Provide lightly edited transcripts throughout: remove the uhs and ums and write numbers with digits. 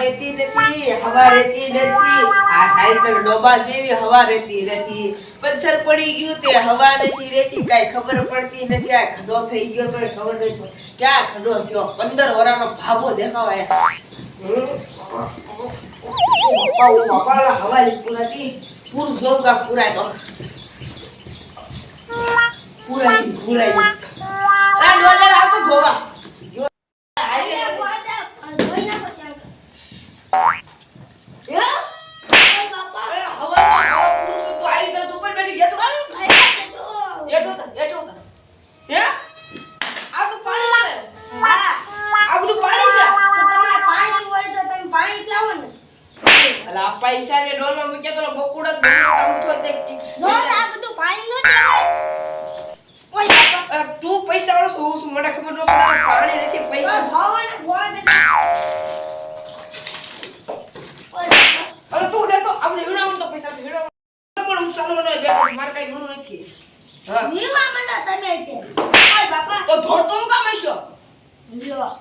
રહેતી નથી, હવા રહેતી નથી. આ સાયકલ ડોબા જેવી હવા રહેતી નથી. પંચર પડી ગયું તે હવા નથી રહેતી, કાઈ ખબર પડતી નથી. આ ખડો થઈ ગયો તો ખબર નથી પડતી ક્યાં ખડો થયો. 15 વર્ષનો ભાગો દેખાવાય. બાપા હવા પૂરાતી પૂરું જોગા પૂરાય તો પૂરાઈ આ ડોલર આપો જોવા. પૈસા ને ડોલમાં મૂક્યા તો બકુડ જ કામ થો તે જો આ બધું પાણી નો ઓય તું પૈસા વાળો શું મને ખબર ન પડે પાણી નથી પૈસા ભાવને ગોળ દે અરે તું દે તો આપણે વીણામાં તો પૈસા વીણા પણ હું ચાલો મને બે માર કઈ ઘણું નથી. હા વીણા મંડા તને તે ઓય બાપા તો ધોડ તો કામ આશો લ્યો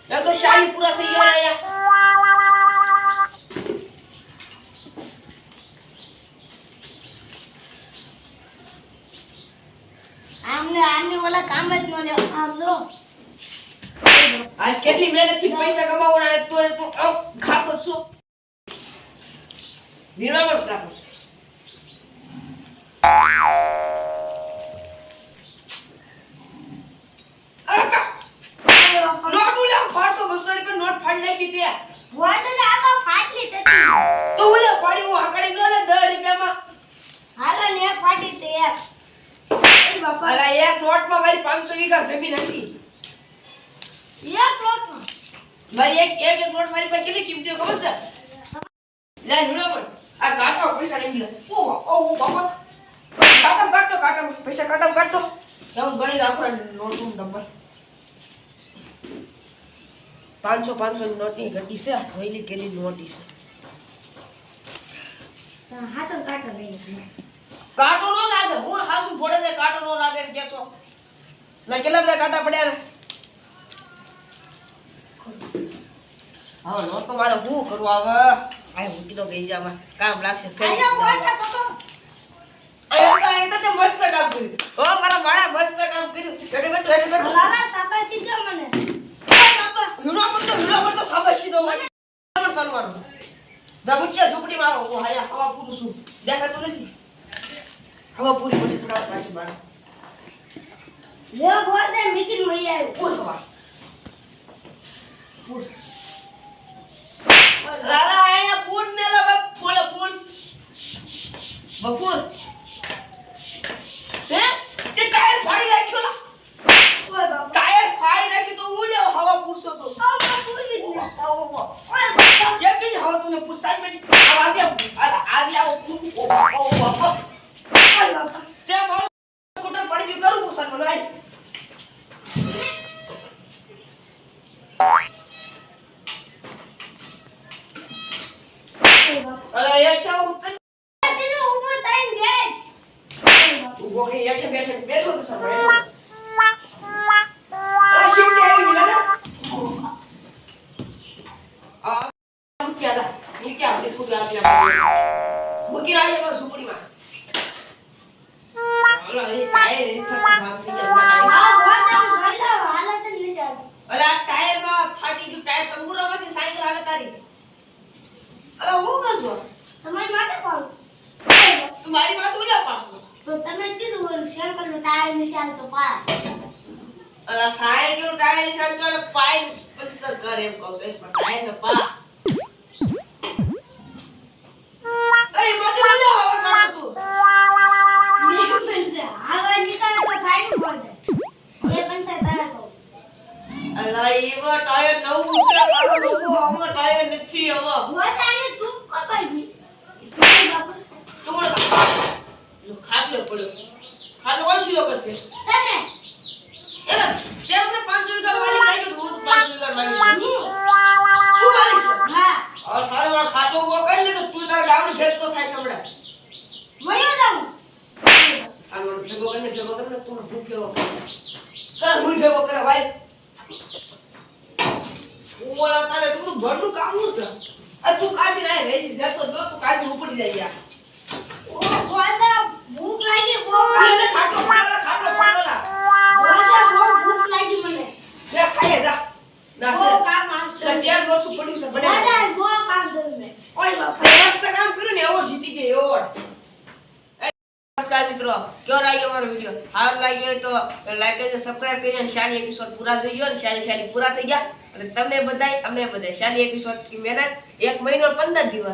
એ તો શાહી પૂરા થઈ ગયા આયા. આમને ઓલા કામ જ ન લે આમ લો આ કેટલી મહેનત થી પૈસા કમાવવાના તો તું ખા કરશો વિરામણ રાખો. અરે કા નોટ ઉલા 500 200 રૂપિયા નોટ ફાડ નાખી દે બોય તો આ તો ફાટલી તે તો ઉલે પડી હું આકડી નો લે 10 રૂપિયામાં હાલો ને એક ફાટી તે એક બાપા અલા એક નોટમાં મારી 500 વીઘા જમીન હતી. એક નોટમાં મારી એક નોટ મારી પાસે કેટલી કિંમતી ખબર છે? લે નુરામણ આ કાટો પૈસા લઈ લે. ઓ બાપા કાટો પૈસા કાટો હું ગણી રાખો નોટનું નંબર 500 ની નોટની ઘટી છે. હોઈલી કેલી નોટી છે. હાસો કાટો લઈ લે. કાટો નો લાગે હું હાસુ ફોડે દે કાટો નો લાગે એમ કેસો ના કેટલા બધા કાટા પડ્યા. હા નો તો મારે હું કરવા આવે આ હું કીધો ગઈ જાવા કામ લાગશે ફેર આયો બોલતા પપ્પા આયો તો તે મસ્ત કામ કર્યું. ઓ મારા માળા મસ્ત કામ કર્યું. બેઠો લાલા શાબાશી દો મને. ઓ બાપા હીરો પર તો શાબાશી દો મને સનવાનો દબુચ્યા ઝૂપડીમાં આવો હું હાયા હવા પૂરું છું દેખાતું નથી. હવા પૂરી પછી પડાવ પાછી બાર લે બોલતે મીટિંગ માં આવ્યો પૂર હવા પૂર લાલા આયા પૂર ને લે ફૂલ બપૂર હે તે ટાયર ફાડી નાખ્યો લા ઓય બાપા ટાયર ફાડી નાખી તો હું લે હવા પૂરસો તો આ પૂર બી ને ઓય બાપા યકી હવા તુને પૂરસાઈ મેની આવાજ આવો ઓ બાપા તે મારો સ્કૂટર પડી ગયું કરું પૂછન મને આઈ અરે એઠા ઉતર તેનો ઉપર તાઈન બેઠ ઉભો કે એઠે બેઠો તો સર આ શિફ્ટ આવી ગઈ ના આ ક્યાં દા હું ક્યાં આપણે પૂરી આપ્યા બકી રાય બસ સુપડીમાં અલા એ ટાયર એ ફાટી થઈ ગયા આ બોલ દે જોઈ લો હાલા છે નિશાન અલા ટાયર માં ફાટી ગયું ટાયર તંબુરામાંથી સાયકલ હાલે તારી અરે હું કરજો તમારી માથે પાડો તમારી માથે ઉડા પાડો તો તમે કીધું ઓલું સાયકલ નું ટાયર નિશાન તો પાસ અરે સાયકલ નું ટાયર નિશાન તો પાઇપ પંચર કરે એમ કહું છું પણ ટાયર ને પા એ મત લે હવે કાઢો તું મે પંચર હવે નીકળે તો થાય ને બોલ દે એ પંચર તારે તો અલા એવો ટાયર નવું છે પાડો નવું આમાં ટાયર નથી આમાં બોતાને તું કપાઈ બાપા તું લો ખાટલો પડ્યો ખાટલો ઓછી લો કરશે તને એલા તેમને 500 વીઘા વાલી કાઈ તો 500 વીઘા વાલી શું કરી છે હા આ સારો વાર ખાટો કો કરી લે તો તું તાર ગામની ભેગ તો થાય સમડા મયો જાઉં સારો ભેગો કરીને તું ભૂખ્યો કર હું ભેગો કરે ભાઈ ઓલા તારે તું ઘરનું કામ શું છે? આ તું કાઢી ના રેજી જતો જો તું કાઢી ઉપડી જાય યાર. ઓ ગોદા ભૂખ લાગી બહુ એટલે ખાટલો પાડોલા. ગોદા બહુ ભૂખ લાગી મને લે ખાય જા. ના બહુ છે. કામ માસ્ટર ત્યાં રોસું પડ્યું છે બને. દાદા બહુ કામ કર્યું મેં ઓય બાપા મસ્ત કામ કર્યું ને એવો જીતી ગયો એવો. નમસ્કાર મિત્રો, કેવો લાગ્યો અમારો વિડિયો? સારો લાગ્યો હોય તો લાઈક કરજો, સબસ્ક્રાઇબ કરજો. શાલી એપિસોડ પૂરા થઈ ગયો ને શાલી પૂરા થઈ ગયા અને તમને બધાય અમને બધાય શાલી એપિસોડ ની મહેનત 1 મહિનો 15 દિવસ